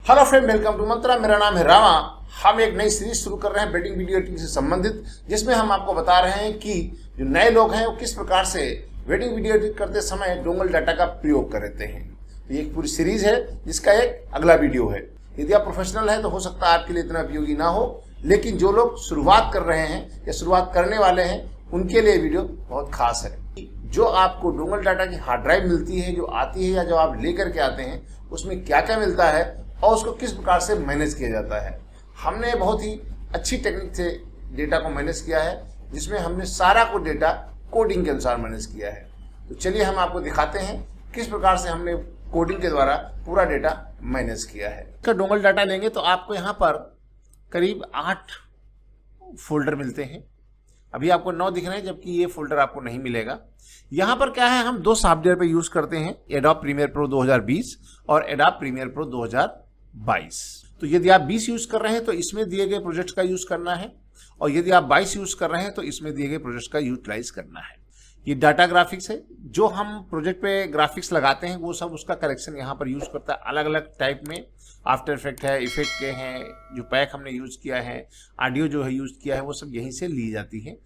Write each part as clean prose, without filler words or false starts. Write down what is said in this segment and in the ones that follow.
Hello friend, welcome to मंत्रा। मेरा नाम है रामा। हम एक नई सीरीज शुरू कर रहे हैं वेडिंग वीडियो एडिटिंग से संबंधित, जिसमें हम आपको बता रहे हैं कि जो नए लोग हैं वो किस प्रकार से वेडिंग वीडियो एडिट करते समय डोंगल डाटा का प्रयोग करते हैं। तो ये एक पूरी सीरीज है जिसका एक अगला वीडियो है। यदि आप प्रोफेशनल हैं तो हो सकता है आपके लिए इतना उपयोगी ना हो, लेकिन जो लोग शुरुआत कर रहे हैं या शुरुआत करने वाले हैं उनके लिए वीडियो बहुत खास है। जो आपको डोंगल डाटा की हार्ड ड्राइव मिलती है, जो आती है या जो आप लेकर के आते हैं, उसमें क्या क्या मिलता है और उसको किस प्रकार से मैनेज किया जाता है। हमने बहुत ही अच्छी टेक्निक से डेटा को मैनेज किया है, जिसमें हमने सारा को डेटा कोडिंग के अनुसार मैनेज किया है। तो चलिए हम आपको दिखाते हैं किस प्रकार से हमने कोडिंग के द्वारा पूरा डेटा मैनेज किया है। इसका डोंगल डाटा लेंगे तो आपको यहाँ पर करीब 8 फोल्डर मिलते हैं। अभी आपको 9 दिख रहे हैं, जबकि ये फोल्डर आपको नहीं मिलेगा। यहाँ पर क्या है, हम 2 सॉफ्टवेयर पे यूज करते हैं, एडोब प्रीमियर प्रो 2020 और एडोब प्रीमियर प्रो 2022। तो यदि आप 20 यूज कर रहे हैं तो इसमें दिए गए प्रोजेक्ट का यूज करना है, और यदि आप 22 यूज कर रहे हैं तो इसमें दिए गए प्रोजेक्ट का यूटिलाइज करना है। ये डाटा ग्राफिक्स है। जो हम प्रोजेक्ट पे ग्राफिक्स लगाते हैं वो सब उसका करेक्शन यहाँ पर यूज करता है अलग अलग टाइप में। आफ्टर इफेक्ट है, इफेक्ट के हैं, जो पैक हमने यूज किया है, ऑडियो जो है यूज किया है, वो सब यहीं से ली जाती है।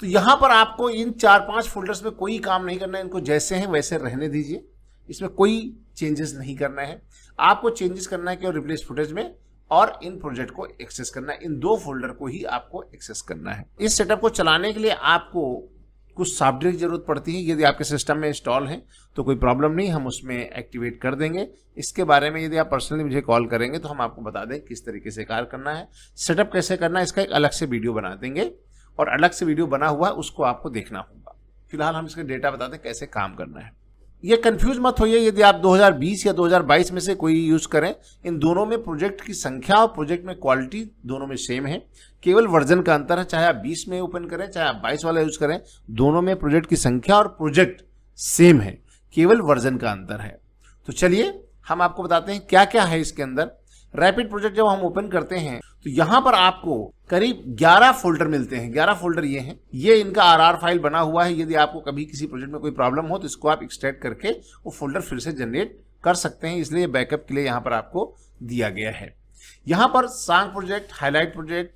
तो यहाँ पर आपको इन 4-5 फोल्डर्स में कोई काम नहीं करना है, इनको जैसे हैं वैसे रहने दीजिए। इसमें कोई चेंजेस नहीं करना है। आपको चेंजेस करना है केवल रिप्लेस फुटेज में और इन प्रोजेक्ट को एक्सेस करना है। इन 2 फोल्डर को ही आपको एक्सेस करना है। इस सेटअप को चलाने के लिए आपको कुछ सॉफ्टवेयर की जरूरत पड़ती है। यदि आपके सिस्टम में इंस्टॉल है तो कोई प्रॉब्लम नहीं, हम उसमें एक्टिवेट कर देंगे। इसके बारे में यदि आप पर्सनली मुझे कॉल करेंगे तो हम आपको बता दें किस तरीके से कार्य करना है, सेटअप कैसे करना है। इसका एक अलग से वीडियो बना देंगे, और अलग से वीडियो बना हुआ है उसको आपको देखना होगा। फिलहाल हम इसका डेटा बता दें कैसे काम करना है। ये कंफ्यूज मत होइए यदि आप 2020 या 2022 में से कोई यूज करें। इन दोनों में प्रोजेक्ट की संख्या और प्रोजेक्ट में क्वालिटी दोनों में सेम है, केवल वर्जन का अंतर है। चाहे आप 20 में ओपन करें, चाहे आप 22 वाला यूज करें, दोनों में प्रोजेक्ट की संख्या और प्रोजेक्ट सेम है, केवल वर्जन का अंतर है। तो चलिए हम आपको बताते हैं क्या क्या है इसके अंदर। रैपिड प्रोजेक्ट जब हम ओपन करते हैं तो यहाँ पर आपको करीब 11 फोल्डर मिलते हैं। 11 फोल्डर ये हैं। ये इनका RR फाइल बना हुआ है। यदि आपको कभी किसी प्रोजेक्ट में कोई प्रॉब्लम हो तो इसको आप एक्सट्रैक्ट करके वो फोल्डर फिर से जनरेट कर सकते हैं, इसलिए बैकअप के लिए यहाँ पर आपको दिया गया है। यहाँ पर song project, highlight project,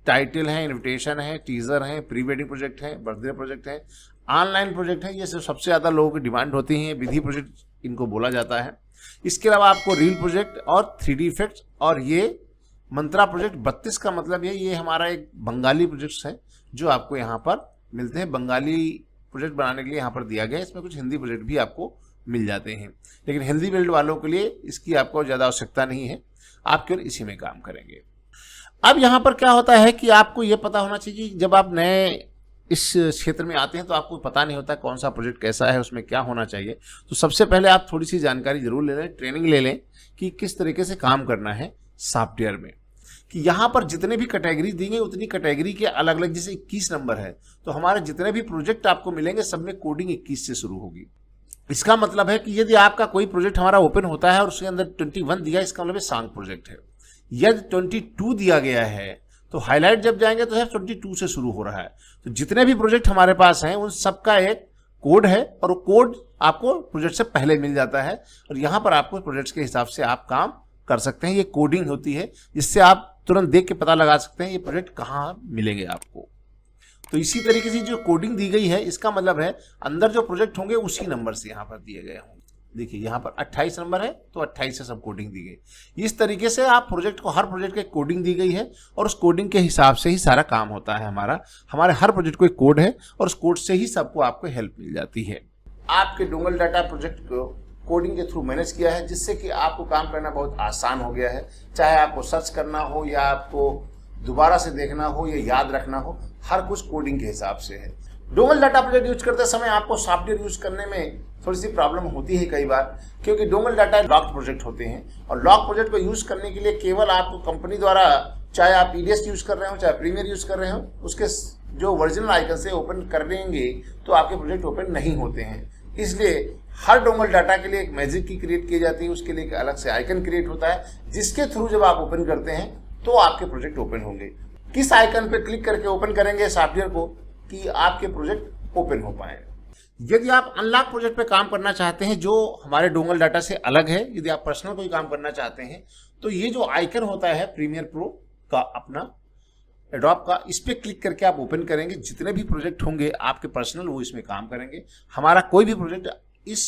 title है, इन्विटेशन है, टीजर है, प्री वेडिंग प्रोजेक्ट है, बर्थडे प्रोजेक्ट है, ऑनलाइन प्रोजेक्ट है। ये सबसे ज़्यादा लोगों की डिमांड होती है, विधि प्रोजेक्ट इनको बोला जाता है। इसके अलावा आपको रील प्रोजेक्ट और 3D इफेक्ट्स, और ये मंत्रा प्रोजेक्ट 32 का मतलब ये हमारा एक बंगाली प्रोजेक्ट है जो आपको यहाँ पर मिलते हैं। बंगाली प्रोजेक्ट बनाने के लिए यहाँ पर दिया गया है। इसमें कुछ हिंदी प्रोजेक्ट भी आपको मिल जाते हैं, लेकिन हिंदी बिल्ड वालों के लिए इसकी आपको ज़्यादा आवश्यकता नहीं है, आप केवल इसी में काम करेंगे। अब यहाँ पर क्या होता है कि आपको ये पता होना चाहिए कि जब आप नए इस क्षेत्र में आते हैं तो आपको पता नहीं होता कौन सा प्रोजेक्ट कैसा है, उसमें क्या होना चाहिए। तो सबसे पहले आप थोड़ी सी जानकारी जरूर ले लें, ट्रेनिंग ले लें कि किस तरीके से काम करना है सॉफ्टवेयर में। कि यहाँ पर जितने भी कैटेगरी दी गई उतनी कैटेगरी के अलग अलग, जैसे 21 नंबर है तो हमारे जितने भी प्रोजेक्ट आपको मिलेंगे सब में कोडिंग 21 से शुरू होगी। इसका मतलब है कि यदि आपका कोई प्रोजेक्ट हमारा ओपन होता है और उसके अंदर 21 दिया, इसका मतलब सॉन्ग प्रोजेक्ट है। यदि 22 दिया गया है तो हाईलाइट जब जाएंगे तो 22 से शुरू हो रहा है। तो जितने भी प्रोजेक्ट हमारे पास हैं उन सबका एक कोड है, और वो कोड आपको प्रोजेक्ट से पहले मिल जाता है, और यहाँ पर आपको प्रोजेक्ट्स के हिसाब से आप काम कर सकते हैं। ये कोडिंग होती है जिससे आप तुरंत देख के पता लगा सकते हैं ये प्रोजेक्ट कहाँ मिलेंगे आपको। तो इसी तरीके से जो कोडिंग दी गई है, इसका मतलब है अंदर जो प्रोजेक्ट होंगे उसी नंबर से यहाँ पर दिए गए होंगे। देखिए यहाँ पर 28 नंबर है तो 28 से सब कोडिंग दी गई। इस तरीके से आप प्रोजेक्ट को, हर प्रोजेक्ट के कोडिंग दी गई है, और उस कोडिंग के हिसाब से ही सारा काम होता है हमारा। हमारे हर प्रोजेक्ट को एक कोड है और उस कोड से ही सबको आपको हेल्प मिल जाती है। आपके डोंगल डाटा प्रोजेक्ट को कोडिंग के थ्रू मैनेज किया है, जिससे कि आपको काम करना बहुत आसान हो गया है। चाहे आपको सर्च करना हो या आपको दोबारा से देखना हो या याद रखना हो, हर कुछ कोडिंग के हिसाब से है। डोंगल डाटा प्रोजेक्ट यूज करते समय आपको सॉफ्टवेयर यूज करने में थोड़ी सी प्रॉब्लम होती है कई बार, क्योंकि डोंगल डाटा लॉक्ड प्रोजेक्ट होते हैं, और लॉक प्रोजेक्ट को यूज करने के लिए केवल आपको कंपनी द्वारा, चाहे आप EDS यूज कर रहे हो चाहे प्रीमियर यूज कर रहे हो, उसके जो ओरिजिनल आइकन से ओपन कर देंगे तो आपके प्रोजेक्ट ओपन नहीं होते हैं। इसलिए हर डोंगल डाटा के लिए एक मैजिक की क्रिएट की जाती है, उसके लिए एक अलग से आइकन क्रिएट होता है, जिसके थ्रू जब आप ओपन करते हैं तो आपके प्रोजेक्ट ओपन होंगे। किस आइकन पे क्लिक करके ओपन करेंगे सॉफ्टवेयर को कि आपके प्रोजेक्ट ओपन हो पाए। यदि आप अनलॉक प्रोजेक्ट पे काम करना चाहते हैं जो हमारे डोंगल डाटा से अलग है, यदि आप पर्सनल कोई काम करना चाहते हैं तो ये जो आइकन होता है प्रीमियर प्रो का अपना एडोब का, इस पर क्लिक करके आप ओपन करेंगे। जितने भी प्रोजेक्ट होंगे आपके पर्सनल वो इसमें काम करेंगे। हमारा कोई भी प्रोजेक्ट इस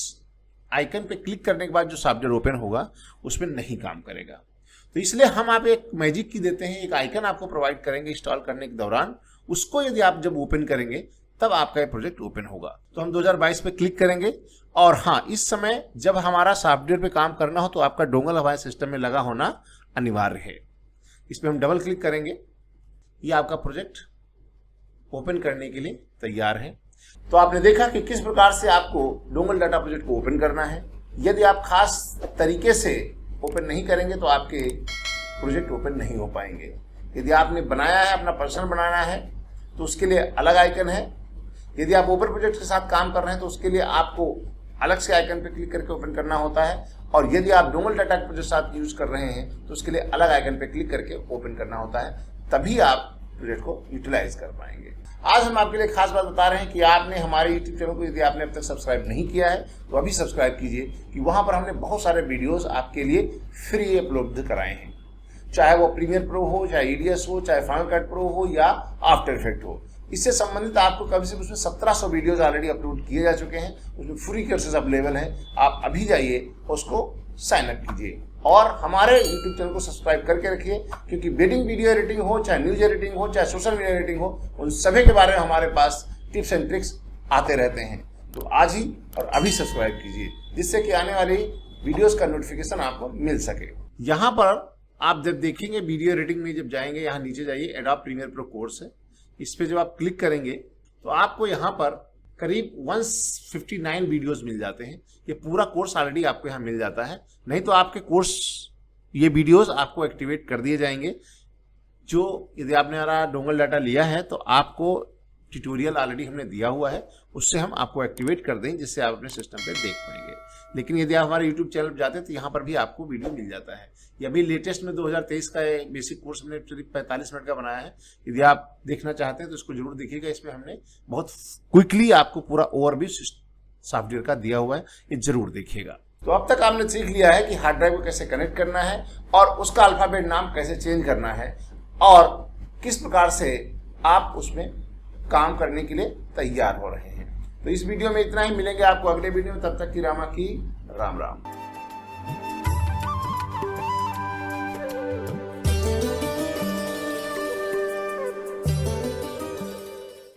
आइकन पे क्लिक करने के बाद जो सॉफ्टवेयर ओपन होगा उसमें नहीं काम करेगा। तो इसलिए हम आप एक मैजिक की देते हैं, एक आइकन आपको प्रोवाइड करेंगे इंस्टॉल करने के दौरान। उसको यदि आप जब ओपन करेंगे तब आपका ये प्रोजेक्ट ओपन होगा। तो हम 2022 पे क्लिक करेंगे। और हाँ, इस समय जब हमारा सॉफ्टवेयर पे काम करना हो तो आपका डोंगल हमारे सिस्टम में लगा होना अनिवार्य है। इस पर हम डबल क्लिक करेंगे, ये आपका प्रोजेक्ट ओपन करने के लिए तैयार है। तो आपने देखा कि किस प्रकार से आपको डोंगल डाटा प्रोजेक्ट को ओपन करना है। यदि आप खास तरीके से ओपन नहीं करेंगे तो आपके प्रोजेक्ट ओपन नहीं हो पाएंगे। यदि आपने बनाया है, अपना पर्सनल बनाना है, तो उसके लिए अलग आइकन है। यदि आप ओपन प्रोजेक्ट के साथ काम कर रहे हैं तो उसके लिए आपको अलग से आइकन पर क्लिक करके ओपन करना होता है। और यदि आप डोंगल डाटा के साथ यूज कर रहे हैं तो उसके लिए अलग आइकन पर क्लिक करके ओपन करना होता है, तभी आप प्रोजेक्ट को यूटिलाइज कर पाएंगे। आज हम आपके लिए खास बात बता रहे हैं कि आपने हमारे यूट्यूब चैनल को यदि आपने अब तक सब्सक्राइब नहीं किया है तो अभी सब्सक्राइब कीजिए, कि वहां पर हमने बहुत सारे वीडियोस आपके लिए फ्री उपलब्ध कराए हैं। चाहे वो प्रीमियर प्रो हो, चाहे ईडीएस हो, चाहे फाइनल कट प्रो हो या आफ्टर इफेक्ट हो, इससे संबंधित आपको कम से कम उसमें 1700 वीडियोस ऑलरेडी अपलोड किए जा चुके हैं। उसमें फ्री कोर्सेज अवेलेबल हैं। आप अभी जाइए उसको साइन अप कीजिए और हमारे यूट्यूब चैनल को सब्सक्राइब करके रखिए, क्योंकि वेडिंग वीडियो एडिटिंग हो, चाहे न्यूज एडिटिंग हो, चाहे सोशल मीडिया एडिटिंग हो, उन सभी के बारे में हमारे पास टिप्स एंड ट्रिक्स आते रहते हैं। तो आज ही और अभी सब्सक्राइब कीजिए, जिससे कि आने वाली वीडियोस का नोटिफिकेशन आपको मिल सके। यहाँ पर आप जब देखेंगे वीडियो एडिटिंग में, जब जाएंगे यहाँ नीचे जाइए, एडोब प्रीमियर प्रो कोर्स है। इस पर जब आप क्लिक करेंगे तो आपको यहाँ पर करीब 159 वीडियोस मिल जाते हैं। ये पूरा कोर्स ऑलरेडी आपको यहाँ मिल जाता है। नहीं तो आपके कोर्स ये वीडियोस आपको एक्टिवेट कर दिए जाएंगे। जो यदि आपने हमारा डोंगल डाटा लिया है तो आपको ट्यूटोरियल ऑलरेडी हमने दिया हुआ है, उससे हम आपको एक्टिवेट कर देंगे, जिससे आप अपने सिस्टम पे देख पाएंगे। लेकिन यदि आप हमारे यूट्यूब चैनल पर जाते हैं तो यहाँ पर भी आपको वीडियो मिल जाता है। ये अभी लेटेस्ट में 2023 का बेसिक कोर्स हमने करीब 45 मिनट का बनाया है। यदि आप देखना चाहते हैं तो इसको जरूर देखिएगा। इसमें हमने बहुत क्विकली आपको पूरा ओवरव्यू सॉफ्टवेयर का दिया हुआ है, ये जरूर देखिएगा। तो अब तक आपने सीख लिया है कि हार्ड ड्राइव को कैसे कनेक्ट करना है और उसका अल्फाबेट नाम कैसे चेंज करना है और किस प्रकार से आप उसमें काम करने के लिए तैयार हो रहे हैं। तो इस वीडियो में इतना ही। मिलेंगे आपको अगले वीडियो में, तब तक की रामा की राम राम।